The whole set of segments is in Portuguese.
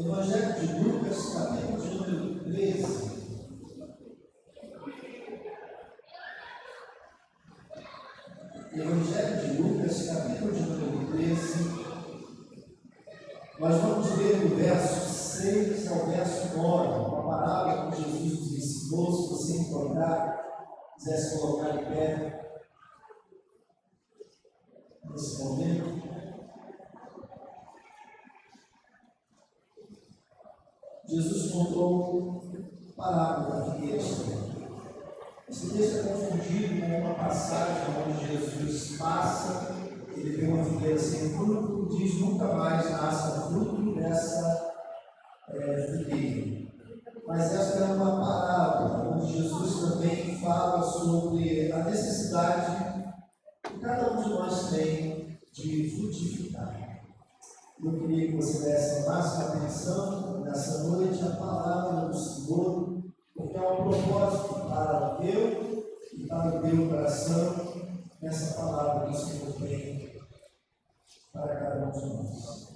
Evangelho de Lucas, capítulo de número 13. Evangelho de Lucas, capítulo de número 13. Nós vamos ler do verso 6 ao verso 9, uma parábola que Jesus nos ensinou. Se você encontrar, quisesse colocar de pé nesse momento. Jesus contou parábola da figueira estéril. Esse texto é confundido com uma passagem onde Jesus passa, ele vê uma figueira sem fruto e diz: nunca mais nasça fruto dessa figueira. Mas esta é uma parábola onde Jesus também fala sobre a necessidade que cada um de nós tem de frutificar. Eu queria que você desse a máxima atenção nessa noite à palavra do Senhor, porque há um propósito para o teu e para o teu coração nessa palavra que o Senhor tem para cada um de nós.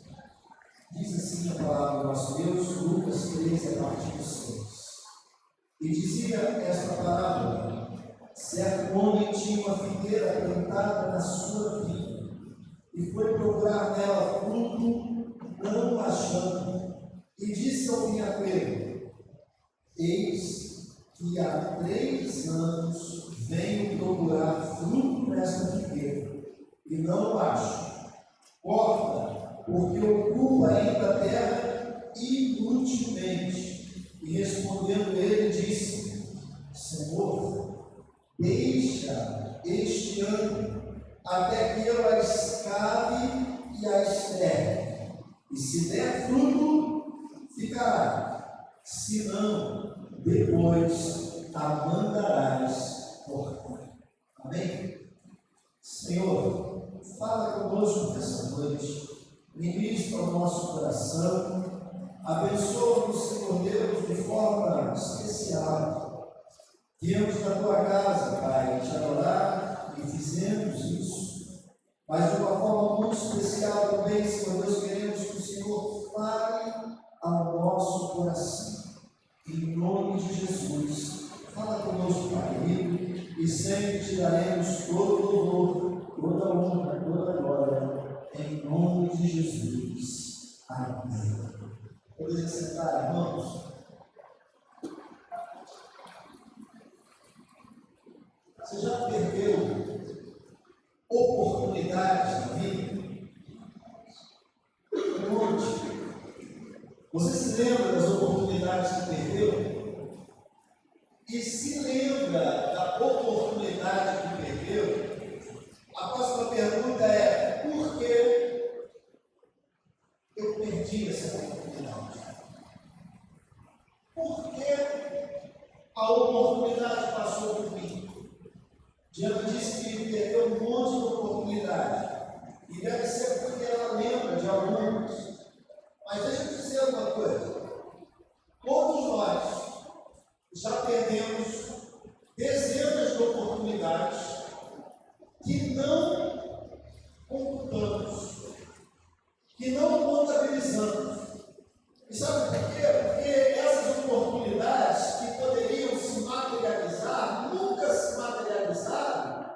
Diz assim a palavra do nosso Deus, Lucas 13, a partir do 6. E dizia esta parábola: certo homem tinha uma figueira plantada na sua vinha, e foi procurar nela fruto, não achando, e disse ao vinhadeiro: eis que há 3 anos venho procurar fruto nesta figueira, e não o acho. Corta, porque ocupa ainda a terra inutilmente. E respondendo ele, disse: Senhor, deixa este ano até que eu a escave e a exterre, e se der fruto, ficará, se não, depois a mandarás cortar. Amém? Senhor, fala conosco nessa noite, ministra o nosso coração, abençoa-nos, Senhor Deus, de forma especial. Viemos da tua casa, Pai, te adorar e fizemos isso, mas de uma forma muito especial também, Senhor Deus, queremos que o Senhor fale ao nosso coração. Em nome de Jesus, fala conosco, Pai querido, e sempre te daremos todo louvor, toda honra, toda glória, em nome de Jesus. Amém. Podemos sentar, irmãos? Você já perdeu oportunidades na vida? Um monte. Você se lembra das oportunidades que perdeu? E se lembra da oportunidade que perdeu? A próxima pergunta é: por que eu perdi essa oportunidade? Por que a oportunidade passou por mim? Diana disse que perdeu um monte de oportunidade, e deve ser porque ela lembra de algumas. Mas deixa eu dizer uma coisa: todos nós já perdemos dezenas de oportunidades que não computamos, que não contabilizamos. E sabe por quê? Porque essas oportunidades que poderiam se materializar, nunca se materializaram,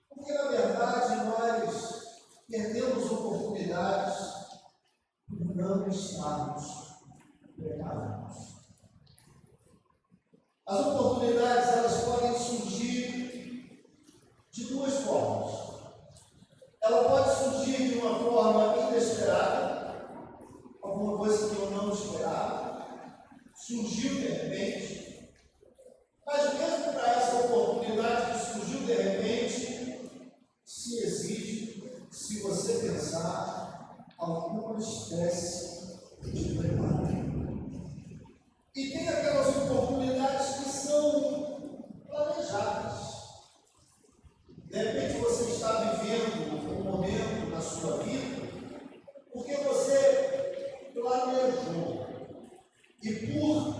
porque na verdade nós perdemos oportunidades por não estarmos preparados. As oportunidades, elas podem surgir de 2 formas. Ela pode surgir de uma forma inesperada, alguma coisa que eu não esperava, surgiu de repente, mas mesmo para essa oportunidade que surgiu de repente, se exige, se você pensar, alguma espécie de preparo. E tem aquelas oportunidades que são planejadas. De repente você está vivendo um momento na sua vida porque você planejou. E por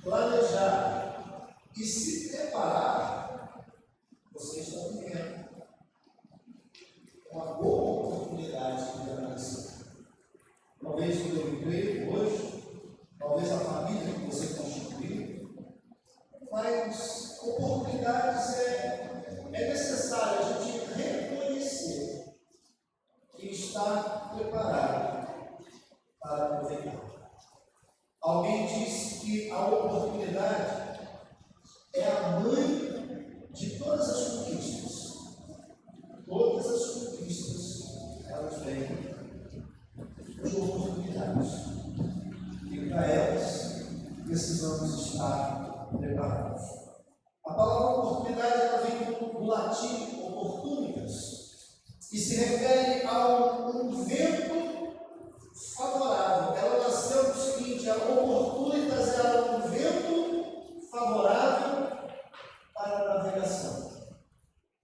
planejar e se preparar, você está vivendo uma boa oportunidade que vai aparecer. Talvez quando eu emprego hoje, preparados para aproveitar. Alguém disse que a oportunidade é a mãe de todas as conquistas. Todas as conquistas, elas vêm de oportunidades. E para elas, precisamos estar preparados. A palavra oportunidade, ela vem do latim opportunitas, e se refere a um vento favorável. Ela nasceu do seguinte: a oportunitas era um vento favorável para a navegação.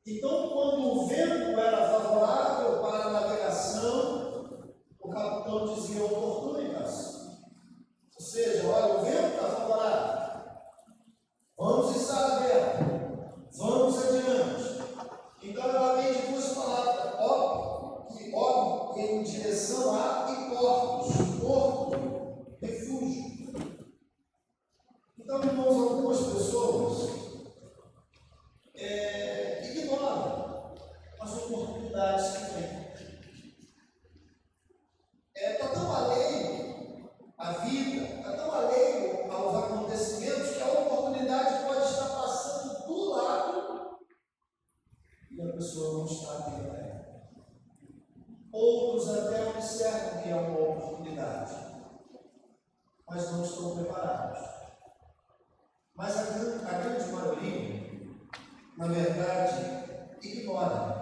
Então, quando o vento era favorável para a navegação, o capitão dizia oportunitas. Ou seja, olha, o vento está favorável. Vamos estar abertos. Vamos adiante. Então, ela vem de duas palavras. Óbvio, em direção a e porto, refúgio. Então, irmãos, algumas pessoas ignoram as oportunidades que têm. Está tão alheio à vida, está tão alheio aos acontecimentos, que a oportunidade pode estar passando do lado e a pessoa não está atenta a ela. Outros até observam que é uma oportunidade, mas não estão preparados. Mas a grande maioria, na verdade, ignora.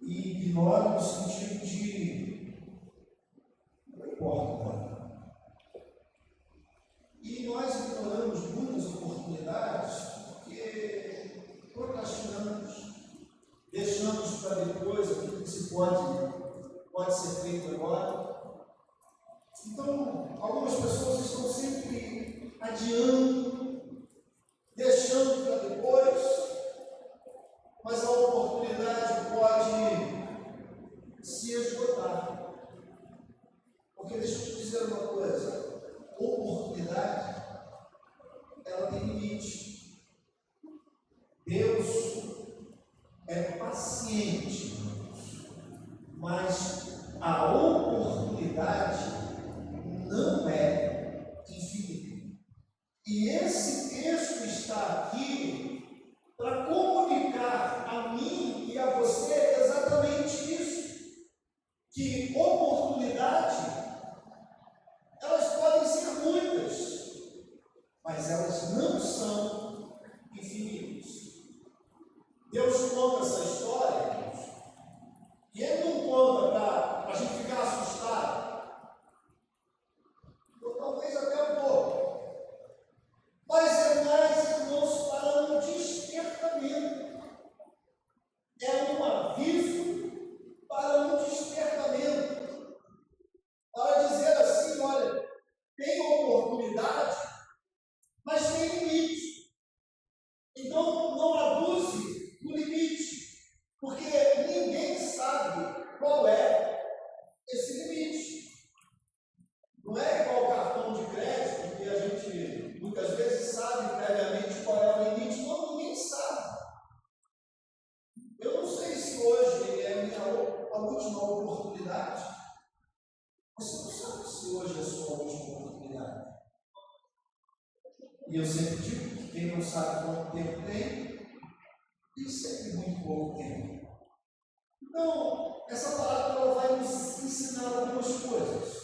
E ignora no sentido de não importa. E nós ignoramos muitas oportunidades porque procrastinamos, deixamos para depois aquilo que se pode ser feito agora. Então, algumas pessoas estão sempre adiando, deixando para depois, mas a oportunidade pode se esgotar. Porque deixa eu te dizer uma coisa: oportunidade, ela tem limite. Deus é paciente, mas a oportunidade não é infinita. E esse texto está aqui para comunicar a mim e a você exatamente isso: que oportunidade, elas podem ser muitas, mas elas não são infinitas. Deus conta essa história, e Ele não conta para a gente ficar assustado, ou talvez até um pouco, mas é mais, irmãos, para um despertamento. É um aviso para um despertamento, para dizer assim: olha, tem oportunidade, mas tem limite. Então não abuse do limite, porque ninguém sabe qual é esse limite. Não é igual cartão de crédito, que a gente muitas vezes sabe previamente qual é o limite. Não, ninguém sabe. Eu não sei se hoje é a última oportunidade. Você não sabe se hoje é a sua última oportunidade. E eu sempre digo que quem não sabe quanto tempo tem sempre muito pouco tempo. Então, essa palavra ela vai nos ensinar algumas coisas.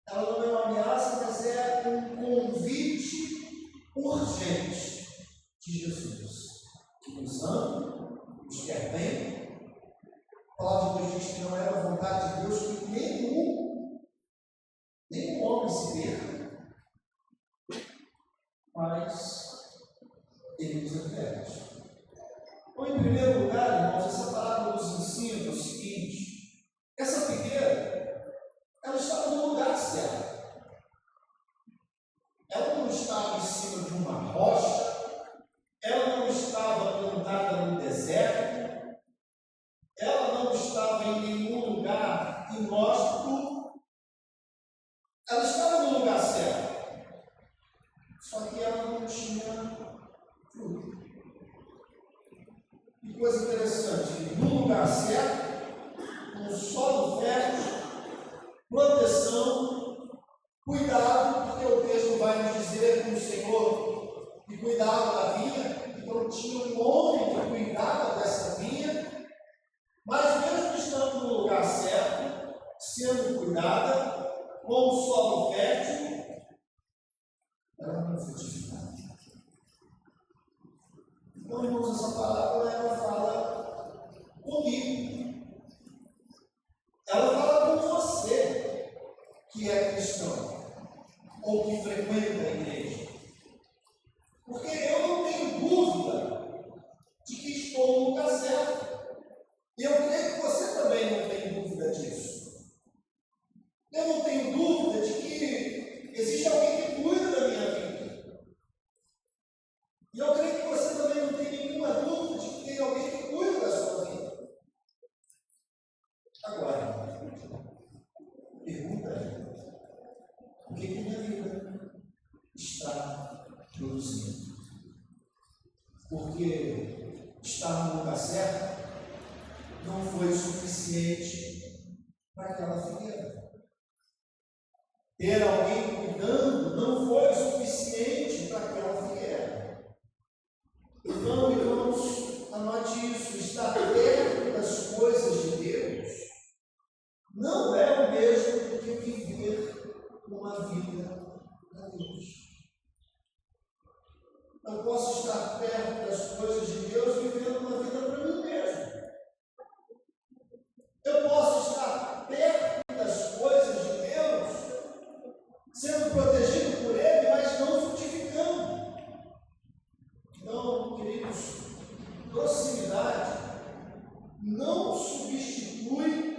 Ela não é uma ameaça, mas é um convite urgente de Jesus, que nos ama, nos quer bem. A palavra de Deus diz que não era a vontade de Deus que nenhum homem se perca, mas Ele nos adverte. Então, em primeiro lugar, irmãos, essa palavra nos ensina o seguinte: essa figueira, ela estava no lugar certo. Ela não estava em cima de uma rocha, ela não estava plantada no deserto, ela não estava em nenhum lugar inóspito, ela estava no lugar certo, só que ela não tinha fruto. E coisa interessante, no lugar certo, com solo fértil, proteção, cuidado, porque o texto vai nos dizer que o Senhor que cuidava da vinha, então tinha um homem que cuidava dessa vinha, mas mesmo estando no lugar certo, sendo cuidada, com o solo fértil, ela não frutificava. Então, irmãos, essa palavra ela fala comigo. Ela fala com você que é cristão ou que frequenta a igreja. Porque eu não tenho dúvida de que estou no lugar certo. E eu creio que você também não tem dúvida disso. Eu não tenho dúvida de que existe alguém que cuida da minha vida. E eu creio que você também não tem nenhuma dúvida de que tem alguém que cuida da sua vida. Agora, pergunta é: o que minha vida está produzindo? Porque estar no lugar certo não foi suficiente para aquela figueira. Ter alguém cuidando não foi suficiente para aquela figueira. Então, irmãos, anote isso: estar perto das coisas de Deus não é o mesmo do que viver uma vida para Deus. Eu posso estar perto das coisas de Deus vivendo uma vida para mim mesmo. Eu posso estar perto das coisas de Deus, sendo protegido por Ele, mas não frutificando. Então, queridos, proximidade não substitui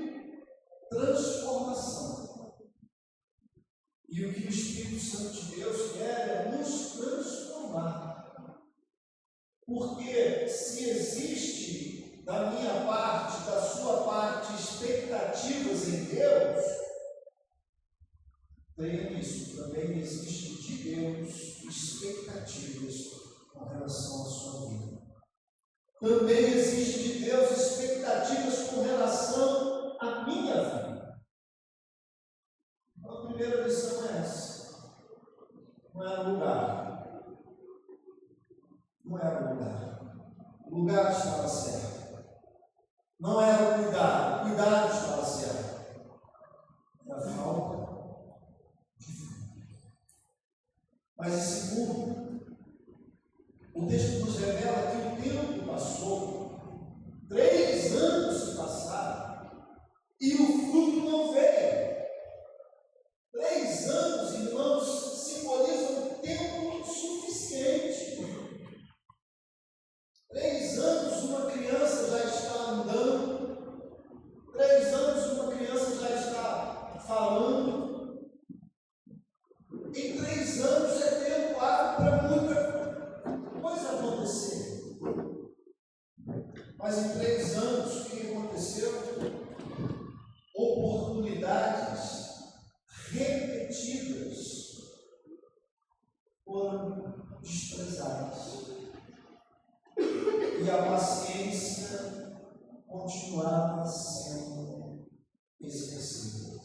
transformação. E o que o Espírito Santo de Deus quer é nos transformar. Porque se existe da minha parte, da sua parte, expectativas em Deus, creia nisso, também existe de Deus expectativas com relação à sua vida. Também existe de Deus expectativas com relação à minha vida. Então, a primeira lição é essa: não é lugar. Não era o lugar. O lugar estava certo. Não era o cuidado. O cuidado estava certo. Era a falta de fé. Mas, em segundo, o texto nos revela que o tempo passou, 3 anos se passaram, e o fruto não veio. 3 anos, irmãos, simbolizam um tempo suficiente. 3 anos uma criança já está andando, 3 anos uma criança já está falando. Em 3 anos é tempo hábil para muita coisa acontecer. Mas em 3 anos o que aconteceu? Oportunidades repetidas foram desprezadas. E a paciência continuava sendo esquecida.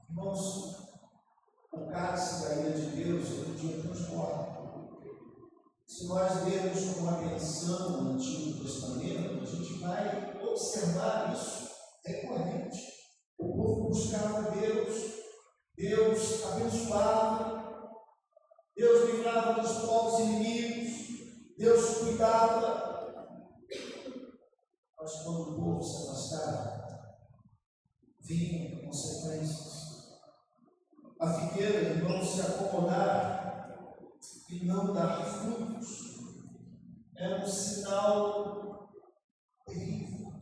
Irmãos, o cálice da ira de Deus um dia transforma. Se nós lermos com atenção o Antigo Testamento, a gente vai observar isso recorrente. O povo buscava Deus, Deus abençoava, Deus livrava dos povos inimigos, Deus cuidava. Mas quando o povo se afastava, vinham consequências. A figueira, irmão, se acomodar e não dar frutos é um sinal terrível.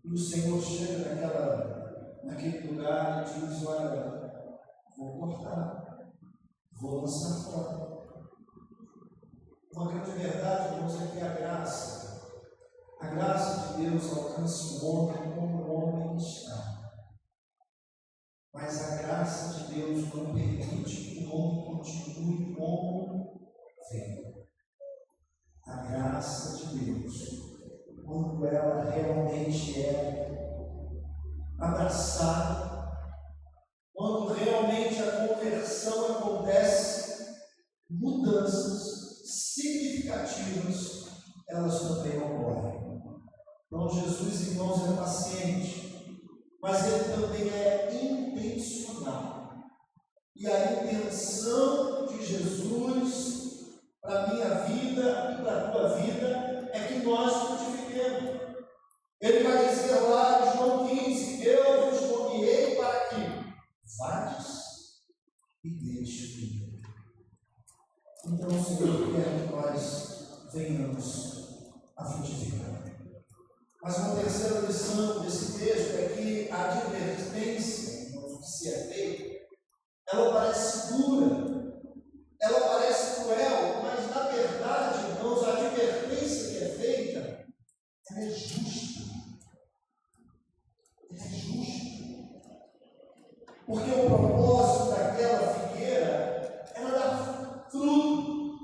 E o Senhor chega naquele lugar e diz: olha, vou cortar, vou lançar fora. Uma grande verdade, irmãos, é que a graça de Deus alcança o homem como o homem está. Mas a graça de Deus não permite que o homem continue como vem. A graça graça de Deus, quando ela realmente é abraçada, quando realmente a conversão acontece, mudanças significativas, elas também ocorrem. Então Jesus, irmãos, é paciente, mas ele também é intencional. E a intenção de Jesus para a minha vida e para a tua vida é que nós frutifiquemos. Ele vai dizer lá em João 15: eu vos nomeei para que vades e deis fruto. Então o Senhor quer que nós venhamos a frutificar. Mas uma terceira lição desse texto é que a advertência que se é feita, ela parece dura, ela parece cruel, mas na verdade, irmãos, a advertência que é feita, ela é justa. Ela é justa. Porque o propósito daquela figueira era dar fruto,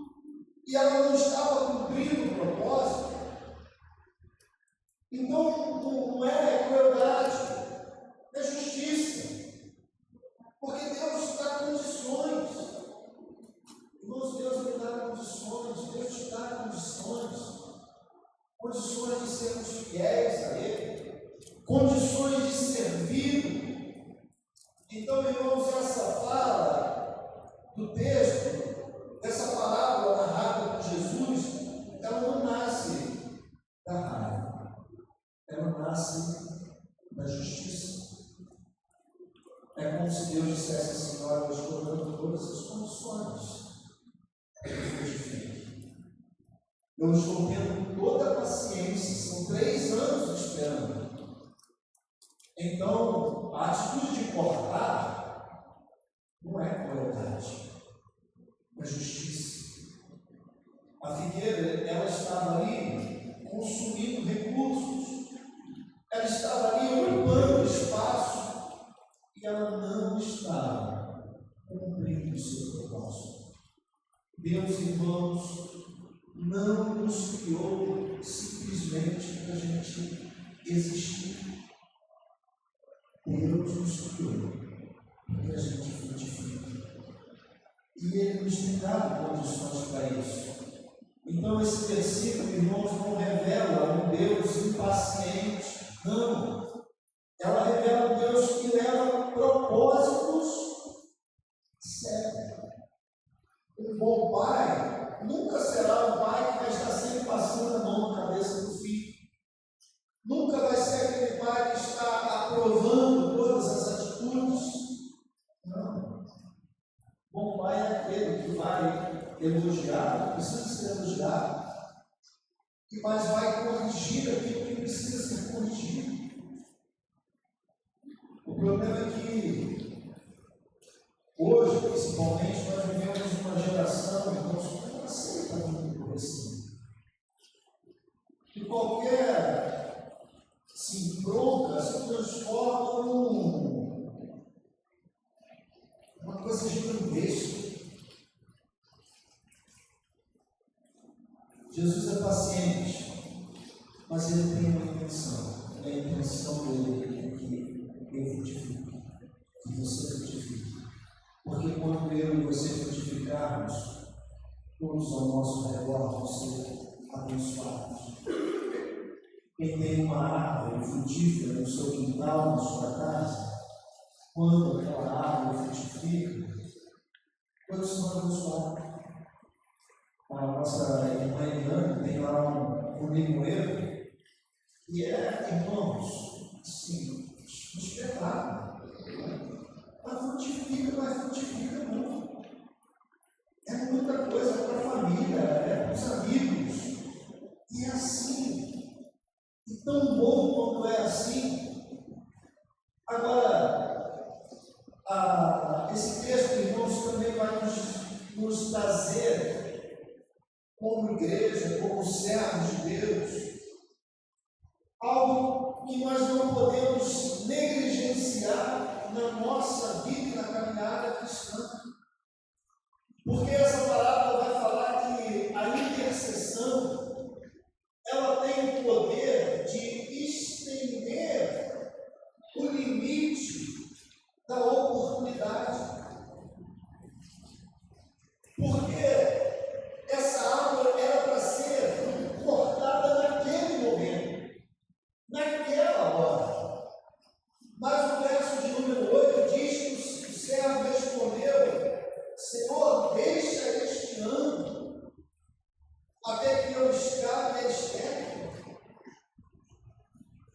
e ela não estava cumprindo o propósito. Então não é crueldade, é justiça. Porque Deus dá condições. Irmãos, Deus me dá condições, Deus te dá condições de sermos fiéis a Ele, condições de servir. Então, irmãos, essa fala do texto, essa palavra narrada por Jesus, ela não nasce da raiva, ela nasce da justiça. É como se Deus dissesse assim: olha, eu estou dando todas as condições para que frutifique. Eu estou tendo toda a paciência, são 3 anos esperando. Então, a atitude de cortar não é crueldade, é justiça. A figueira, ela estava ali consumindo recursos, ela estava ali ocupando espaço, e ela não estava cumprindo o seu propósito. Deus, irmãos, não nos criou simplesmente para a gente existir. Deus nos criou para que a gente frutifique. E Ele nos tem dado condições para isso. Então, esse versículo, irmãos, não revela um Deus impaciente, não. Ela revela um Deus que leva propósitos sérios. Um bom pai nunca será um pai que vai estar sempre passando a mão na cabeça do filho. Nunca vai ser aquele pai que está aprovando todas as atitudes. Não. Bom pai é aquele que vai elogiar, precisa ser elogiado, mas vai corrigir aquilo que precisa ser corrigido. O problema é que hoje, principalmente, nós vivemos uma geração que não aceita muito por assim. Que qualquer bronca se transforma numa coisa gigantesca. Jesus é paciente, mas ele tem uma intenção. E a intenção dele é que eu frutifique, que você frutifique. Porque quando eu e você frutificarmos, todos ao nosso redor vão ser abençoados. Quem tem uma árvore frutífera no seu quintal, na sua casa, quando aquela árvore frutifica, todos são abençoados. A nossa irmã Eliane tem lá um limoeiro, e irmãos, assim, um espetáculo. Mas frutifica muito. É muita coisa para a família, é para os amigos. E é assim. E tão bom quanto é assim. Agora, esse texto, irmãos, também vai nos trazer, como igreja, como servos de Deus, algo que nós não podemos negligenciar na nossa vida e na caminhada cristã. Porque essa palavra vai falar que a intercessão poder de estender o limite da oportunidade. Porque essa árvore era para ser cortada naquele momento, naquela hora. Mas o verso de número 8 diz que o servo respondeu: Senhor, deixa este ano, até que eu escape a esterco.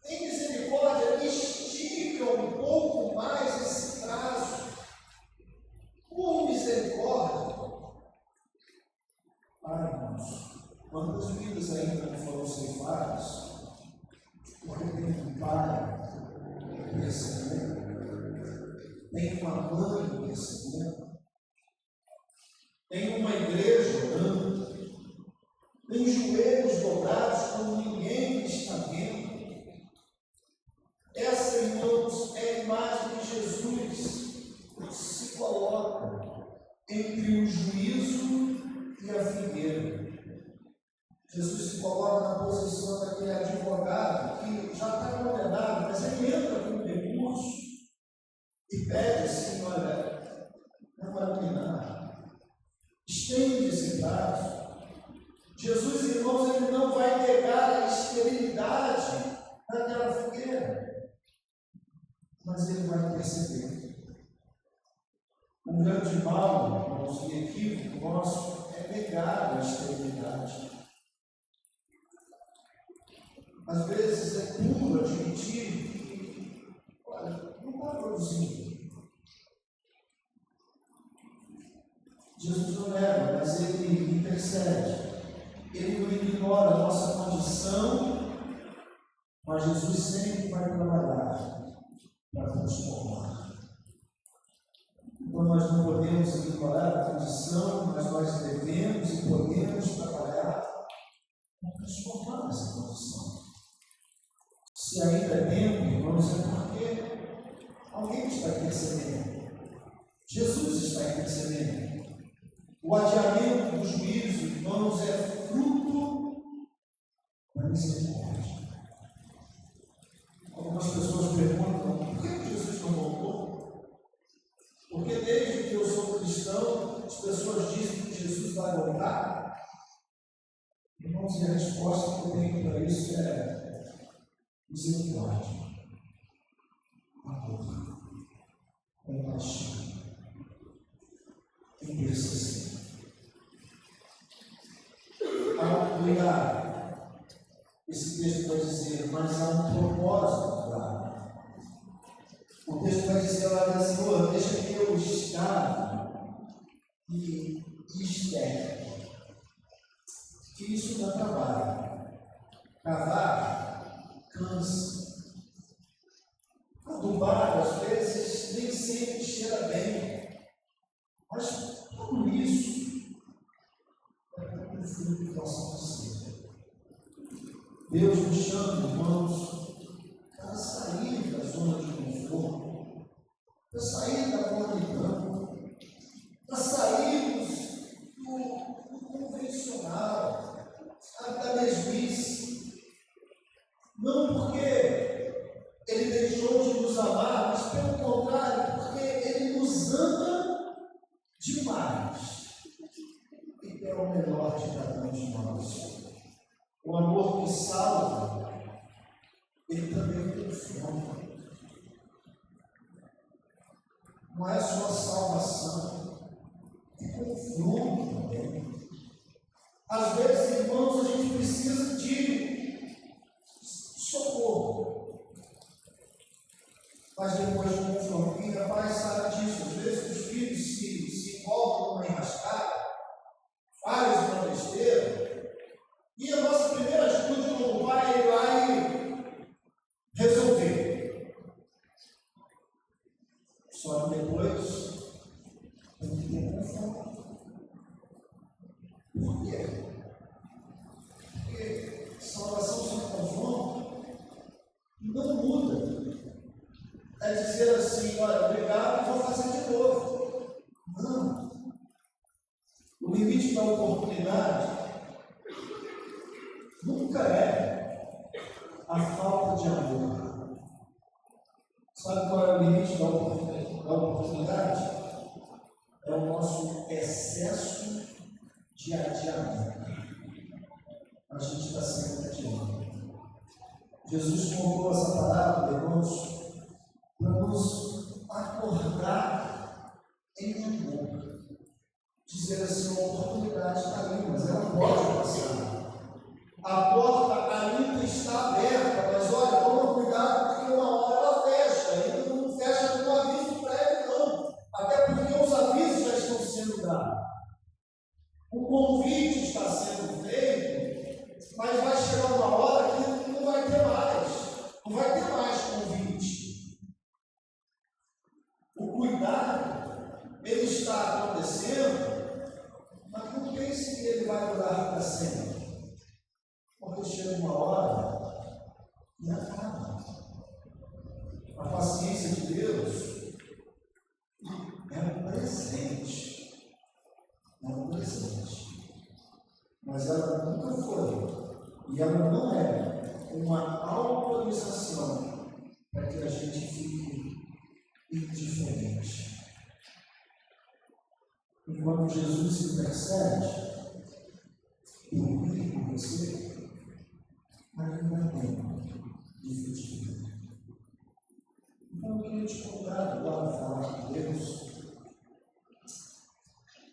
Tem misericórdia, estica um pouco mais esse prazo. Por misericórdia. Ai, irmãos, quantas vidas ainda não foram ceifadas, porque tem um pai recebendo, tem uma mãe recebendo, tem uma igreja orando, tem joelhos dobrados como ninguém está vendo. Essa, irmãos, é a imagem que Jesus se coloca entre o juízo e a figueira. Jesus se coloca na posição daquele advogado que já está condenado, mas ele entra com um recurso e pede assim: olha, não vai terminar, estende esse prazo. Jesus, irmãos, ele não vai negar a esterilidade daquela figueira, mas ele vai perceber. Um grande mal, irmãos, e equívoco nosso é negar a esterilidade. Às vezes é puro admitir que, olha, não está produzindo. Jesus não nega, mas ele intercede. Ele não ignora a nossa condição, mas Jesus sempre vai trabalhar para transformar. Então nós não podemos ignorar a condição, mas nós devemos e podemos trabalhar para transformar essa condição. Se ainda é tempo, irmãos, é porque alguém está percebendo. Jesus está percebendo. O adiamento do juízo, irmãos, é fruto da misericórdia. Algumas pessoas perguntam: por que Jesus não voltou? Porque desde que eu sou cristão, as pessoas dizem que Jesus vai voltar. Irmãos, e a resposta que eu tenho para isso é misericórdia, amor, compaixão, intercessão. Cuidado. Esse texto vai dizer, mas há um propósito claro. O texto vai dizer lá, Senhor, deixa que eu escave e esterque. Que isso dá trabalho. Cavar cansa. Adubar, às vezes, nem sempre cheira bem. Mas tudo isso é para o fruto que possamos ser. Deus nos chama, irmãos, para sair da zona de conforto, para sair da planidão, para sairmos do convencional, da mesmice. Não porque Ele deixou de nos amar, mas pelo contrário, porque Ele nos ama demais e quer o melhor de cada um de nós. O amor que salva, ele também transforma. Não é só salvação, é confronto também. Às vezes, irmãos, a gente precisa de socorro. Mas depois de confronto, e rapaz sabe disso, às vezes os filhos se envolvem numa enrascada, fazem uma besteira, e a nossa primeira atitude como pai é ir lá e resolver. Só que depois tem que ter confronto. Por quê? Porque salvação sem confronto não muda. É dizer assim, olha, obrigado e vou fazer de novo. Não. O limite da oportunidade nunca é a falta de amor. Sabe qual é o limite da oportunidade? É o nosso excesso de adiamento. A gente está sempre adiando. Jesus contou essa parábola, irmãos, para nos acordar em amor. Dizer assim, a oportunidade está ali, mas ela pode passar. A porta ainda está aberta, mas olha, toma cuidado, porque uma hora ela fecha. Ainda não fecha com aviso prévio, não. Até porque os avisos já estão sendo dados. O convite está sendo feito, mas vai chegar uma hora que não vai ter mais. Não vai ter mais convite. O cuidado, ele está acontecendo, mas não pense que ele vai durar para sempre. Porque chega uma hora e acaba. A paciência de Deus é um presente. É um presente. Mas ela nunca foi. E ela não é uma autorização para que a gente fique indiferente. Enquanto Jesus se percebe, eu vivo com você, ainda há tempo de frutificar. Então eu queria te convidar agora a falar com Deus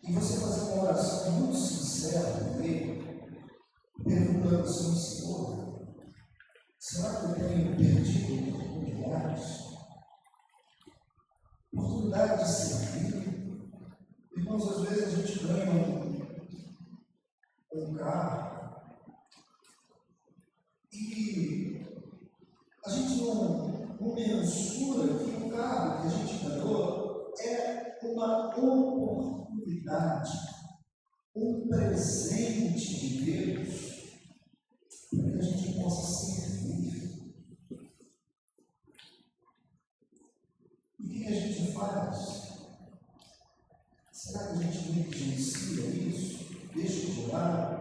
e você fazer uma oração muito sincera comigo, perguntando assim, Senhor, será que eu tenho perdido oportunidades? Oportunidade de servir? Irmãos, às vezes a gente ganha um carro e a gente não mensura que o carro que a gente ganhou é uma oportunidade, um presente de Deus para que a gente possa servir. E o que a gente faz? Será que a gente negligencia isso? Deixa de orar?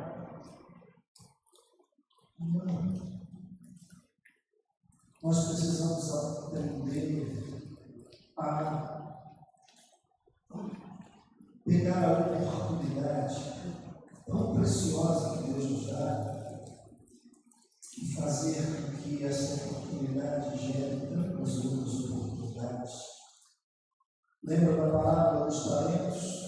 Não. Nós precisamos aprender a pegar a oportunidade tão preciosa que Deus nos dá e fazer com que essa oportunidade gere tantas outras oportunidades. Lembra da parábola dos talentos?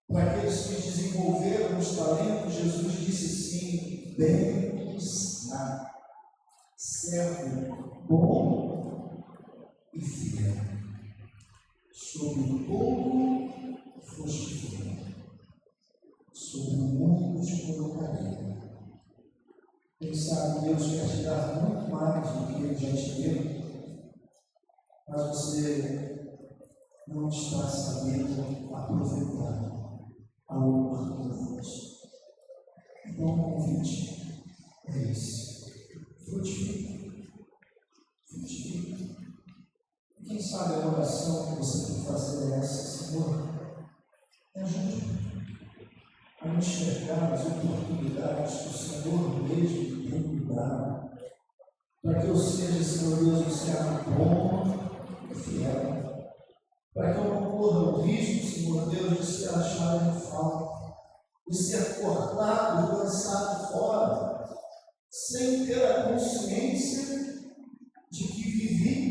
Para aqueles que desenvolveram os talentos, Jesus disse assim: bem está, servo bom e fiel. Sobre o pouco foste fiel, sobre o muito te colocarei. Quem sabe Deus quer te dar muito mais do que Ele já te deu, mas você não está sabendo aproveitar a oportunidade. Então o convite é esse: frutifique, frutifique. Quem sabe a oração que você tem que fazer é essa: Senhor, me ajude a enxergar as oportunidades que o Senhor mesmo tem me dado, para que eu seja, Senhor Deus, um servo bom e fiel. Para que eu não corra o risco, Senhor Deus, de ser achado em falta, de ser cortado e lançado fora, sem ter a consciência de que vivi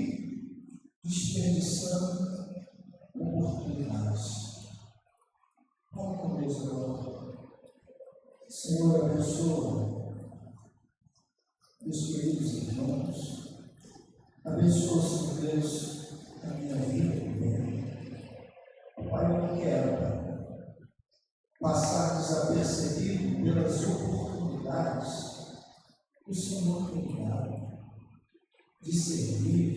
desperdiçando oportunidades. Fala com Deus agora. Senhor, abençoa meus queridos irmãos, abençoa, Senhor Deus, a minha vida também. Pai, eu não quero passar desapercebido pelas oportunidades que o Senhor tem dado de servir,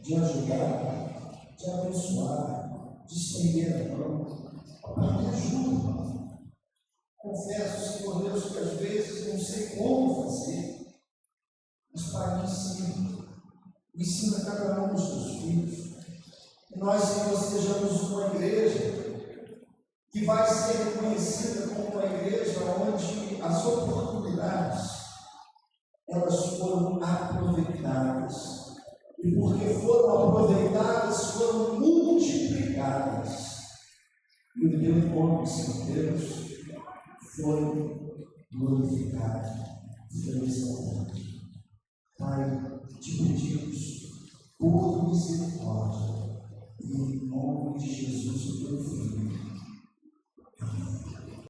de ajudar, de abençoar, de estender a mão. Pai, me ajuda. Confesso, Senhor Deus, que às vezes não sei como fazer, mas Pai, me ensina cada um dos teus filhos. Que nós, Senhor, sejamos uma igreja que vai ser reconhecida como uma igreja onde as oportunidades elas foram aproveitadas. E porque foram aproveitadas, foram multiplicadas. E o teu nome, Senhor Deus, foi glorificado, foi exaltado. Pai, te pedimos por misericórdia, e em nome de Jesus, o teu Filho,